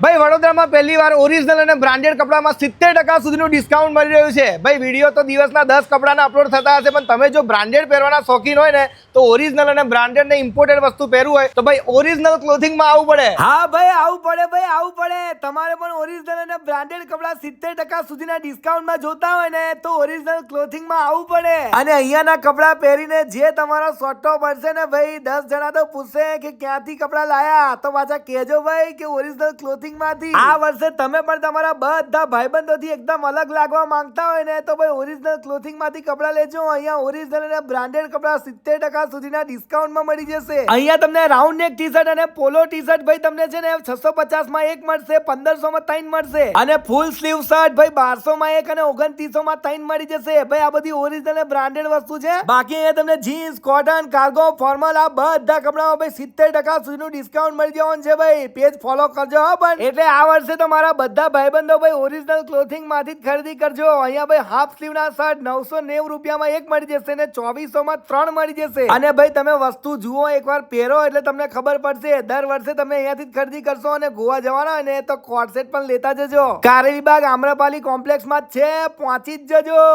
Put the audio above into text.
ભાઈ વડોદરામાં પહેલી વાર ઓરિજિનલ અને બ્રાન્ડેડ કપડામાં 70% સુધીનું ડિસ્કાઉન્ટ મળી રહ્યું છે. ભાઈ વિડીયો તો દિવસના 10 કપડાના અપલોડ થતા હશે, પણ તમે જો બ્રાન્ડેડ પહેરવાના શોખીન હોય ને તો ઓરિજિનલ અને બ્રાન્ડેડ ને ઇમ્પોર્ટેડ વસ્તુ પહેરવું હોય તો ભાઈ ઓરિજિનલ ક્લોથિંગમાં આવવું પડે. હા ભાઈ આવવું પડે, ભાઈ આવવું પડે. તમારે પણ ઓરિજિનલ અને બ્રાન્ડેડ કપડા 70% સુધીના ડિસ્કાઉન્ટમાં જોતા હોય ને તો ઓરિજિનલ ક્લોથિંગમાં આવવું પડે. અને અહીંયાના કપડા પહેરીને જે તમારો સોટો પડશે ને ભાઈ 10 જણા તો પૂછશે કે ક્યાંથી કપડા લાયા, તો પાછા કહેજો ભાઈ કે ઓરિજિનલ ક્લોથિંગ માંથી. આ વર્ષે તમે પણ તમારા બધા ભાઈબંધોથી એકદમ અલગ લાગવા માંગતા હોય ને તો ભાઈ ઓરિજિનલ ક્લોથિંગ માંથી કપડા લેજો. અહીંયા ઓરિજિનલ અને બ્રાન્ડેડ કપડા 70% સુધીના ડિસ્કાઉન્ટમાં મળી જશે. અહીંયા તમને રાઉન્ડ નેક ટી શર્ટ અને પોલો ટી શર્ટ ભાઈ તમને છે ને 650 માં એક મળશે, 1500 માં 3 મળશે. અને ફૂલ સ્લીવ શર્ટ ભાઈ 1200 માં એક અને 2900 માં 3 મળી જશે. ભાઈ આ બધી ઓરિજિનલ અને બ્રાન્ડેડ વસ્તુ છે. બાકી અહીંયા તમને જીન્સ, કોટન, કાર્ગો, ફોર્મલ આ બધા કપડામાં ભાઈ 70% સુધીનું ડિસ્કાઉન્ટ મળી જવાનું છે. ભાઈ પેજ ફોલો કરજો હા. એટલે આ વર્ષે તો મારા બધા ભાઈબંધો ભાઈ ઓરિજિનલ ક્લોથિંગ માંથી જ ખરીદી કરજો. અહીંયા ભાઈ હાફ સ્લીવ ના શર્ટ 990 રૂપિયામાં એક મળી જશે ને 2400 માં 3 મળી જશે. અને ભાઈ તમે વસ્તુ જુઓ, એકવાર પહેરો એટલે તમને ખબર પડશે. દર વર્ષે તમે અહીંયાથી જ ખરીદી કરશો. અને ગોવા જવાના હોય ને તો કોટ સેટ પણ લેતા જજો. કારેલીબાગ આમ્રપાલી કોમ્પ્લેક્સમાં જ છે, પહોંચી જ જજો.